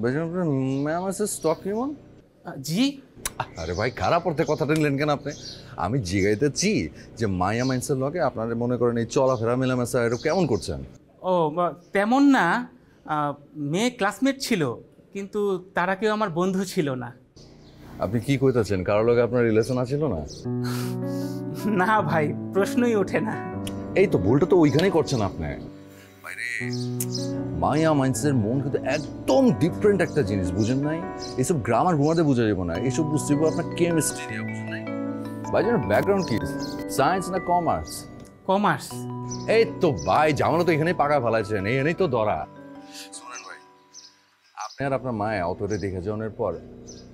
ভাইজান আপনার ম্যাম আছে স্টক কেমন? জি। আরে ভাই খারাপ অর্থে কথাটা নিলেন কেন আপনি? আমি জিগাইতেছি যে মায়া মাইন্সের লগে আপনারা মনে করেন এই চলাফেরা মেলামেশা এটা কেমন করছেন? ও তেমন না, মেয়ে ক্লাসমেট ছিল, কিন্তু তারা কেউ আমার বন্ধু ছিল না। আপনি কি কইতাছেন? কারোর লগে আপনার রিলেশন আছিল না? না ভাই, প্রশ্নই ওঠে না। এই তো ভুলটা তো ওইখানেই করছেন আপনি। বাইরে মায়া মাইন্সের মন কিন্তু একদম ডিফারেন্ট একটা জিনিস, বুঝেন নাই? এইসব গ্রামার ঘুমাতে বোঝা যাবে না, এইসব বুঝতে হবে আপনার কেমিস্ট্রি দিয়ে, বুঝেন নাই? ভাইজান ব্যাকগ্রাউন্ড কি, সায়েন্স না কমার্স? কমার্স। এই তো ভাই জামানো তো এখানেই পাকা ফেলাইছেন, এখানেই তো ধরা। শুনেন ভাই, আপনি আর আপনার মায়ে অথরে দেখে যাওয়ার পর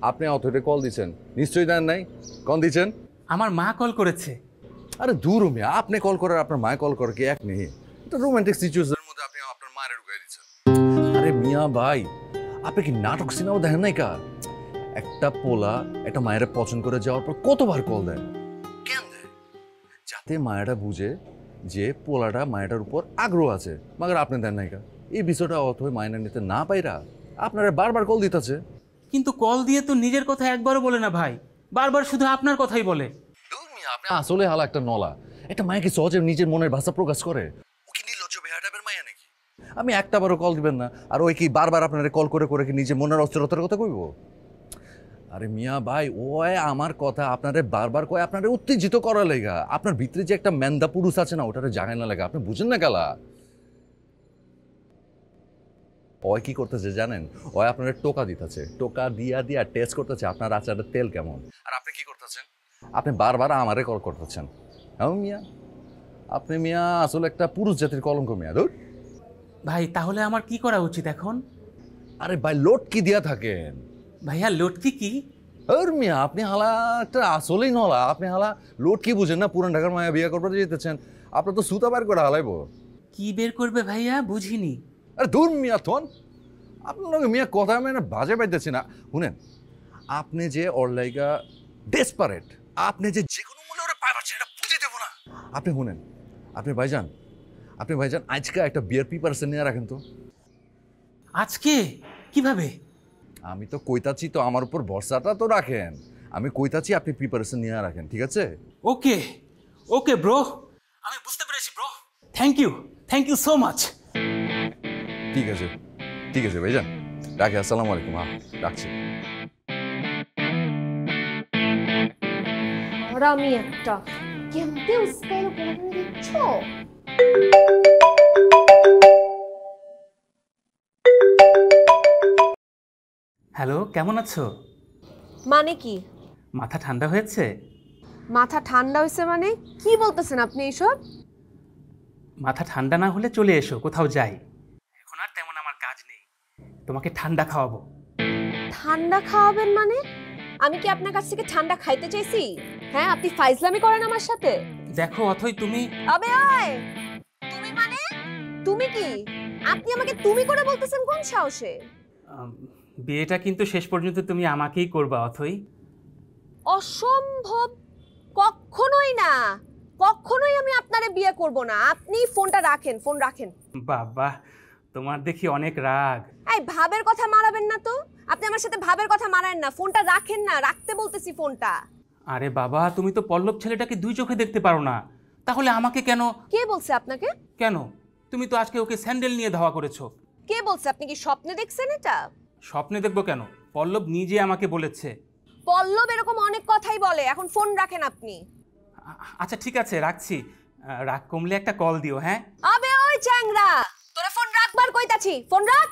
আপনি অথরে কল দিচ্ছেন নিশ্চয়ই, দেন নাই? কল দিচ্ছেন? আমার মা কল করেছে। আরে দূর মিয়া, আপনি কল করার আপনার মায়ে কল করে কি এক নেই? এটা রোমান্টিক সিচুয়েশনের মধ্যে আপনি আপনার মায়ের ঢুকাই দিচ্ছেন। আরে মিয়া ভাই, আপনি কি নাটক সিনেমা দেখেন নাই কা? একটা পোলা একটা মায়ের পছন্দ করে যাওয়ার পর কতবার কল দেয়, কেন দেয়? যাতে মায়েরা বুঝে যে পোলাটা মায়েটার উপর আগ্রহ আছে, মাগার আপনি দেন নাই কা? এই বিষয়টা অথবা মায়না নিতে না পাইরা আপনারা বারবার কল দিতেছে। কিন্তু কল দিয়ে তো নিজের কথা একবারও বলে না ভাই, বারবার শুধু আপনার কথাই বলে। আপনি আসলে হালা একটা নলা। একটা মায়া কি সহজে নিজের মনের ভাষা প্রকাশ করে? ও কি নির্লজ্জ বেহাটাবের মায়া নাকি? আমি একটাবারও কল দিবেন না, আর ওই কি বারবার আপনারা কল করে করে কি নিজের মনের অস্থিরতার কথা কইব? আরে মিয়া ভাই, ও আমার কথা আপনারে বারবার কয় আপনারে উত্তেজিত করার লেগা। আপনার ভিতরে যে একটা মেন্দা পুরুষ আছে না, ওটারে জাগাই না লাগা। আপনি বুঝেন না গেলা? ওই কি করতেছে জানেন? ওই আপনার টোকা দিতেছে, টোকা দিয়া দিয়া টেস্ট করতেছে আপনার আচারের তেল কেমন। আর আপনি কি করতেছেন? আপনি বারবার আমারে কল করতেছেন। হ্যাঁ মিয়া, আপনি মিয়া আসলে একটা পুরুষ জাতির কলঙ্ক মিয়া। ধুর ভাই, তাহলে আমার কি করা উচিত এখন? আরে ভাই লোট কি দিয়া থাকেন? ভাইয়া লটকি কি? আর মিয়া আপনি হালা একটা আসলেই নলা। আপনি হালা লোট কি বুঝেন না? পুরান ঢাকার মায়া বিয়ে করতে যেতেছেন, আপনার তো সুতা বার করে হালাইবো। কি বের করবে ভাইয়া, বুঝিনি। আরে দূর মিয়া থন, আপনার লগে মিয়া কথা আমি না বাজে পাইতেছি না। শুনেন, আপনি যে ওর লাইগা ডেসপারেট, আপনি যে কোনো মূল্যে ওরা পাইবার এটা বুঝে দেবো না। আপনি শুনেন, আপনি ভাইজান আজকে একটা বিয়ার প্রিপারেশন নিয়ে রাখেন তো। আজকে? কিভাবে? আমি তো কইতাছি তো, আমার উপর ভরসাটা তো রাখেন। আমি কইতাছি আপনি প্রিপারেশন নিয়ে রাখেন, ঠিক আছে? ওকে ওকে ব্রো, আমি বুঝতে পেরেছি bro. Thank you so much. ঠিক আছে ভাইজান, রাখি। আসসালামু আলাইকুম। হ্যাঁ রাখছি। আর আমি একটা কেমতে উস্কাইলো পড়ানো দিচ্ছো? হ্যালো, কেমন আছো? মানে কি? মাথা ঠান্ডা হয়েছে? মাথা ঠান্ডা হয়েছে মানে কি বলতেছেন আপনি এইসব? মাথা ঠান্ডা না হলে চলে এসো, কোথাও যাই। এখন আর তেমন আমার কাজ নেই, তোমাকে ঠান্ডা খাওয়াবো। ঠান্ডা খাওয়াবেন মানে? আমি কি আপনার কাছ থেকে ঠান্ডা খাইতে চাইছি? হ্যাঁ, আপনি ফাইজলামি করেন আমার সাথে। দেখো অথই, তুমি আবে ওই, তুমি মানে? তুমি কি? আপনি আমাকে তুমি করে বলতেছেন কোন সাহসে? বিয়েটা কিন্তু শেষ পর্যন্ত তুমি আমাকেই করবা অথই। অসম্ভব, কখনোই না, কখনোই আমি আপনারে বিয়ে করব না। আপনি ফোনটা রাখেন, ফোন রাখেন। বাবা, তোমার দেখি অনেক রাগ। এই ভাবের কথা মারাবেন না তো, আপনি আমার সাথে ভাবের কথা মারায়েন না। ফোনটা রাখেন না, রাখতে বলতেছি ফোনটা। আরে বাবা, তুমি তো পল্লব ছেলেটাকে দুই চোখে দেখতে পারো না, তাহলে আমাকে কেন? কে বলছে আপনাকে? কেন? তুমি তো আজকে ওকে স্যান্ডেল নিয়ে ধাওয়া করেছো। কে বলছে? আপনি কি স্বপ্নে দেখছেন এটা? স্বপ্নে দেখবো কেন? পল্লব নিজে আমাকে বলেছে। পল্লব এরকম অনেক কথাই বলে। এখন ফোন রাখেন আপনি। আচ্ছা ঠিক আছে, রাখছি। রাগ কমলে একটা কল দিও, হ্যাঁ? আবে ওই চ্যাংরা, তোরা ফোন রাখবার কইতাছি, ফোন রাখ।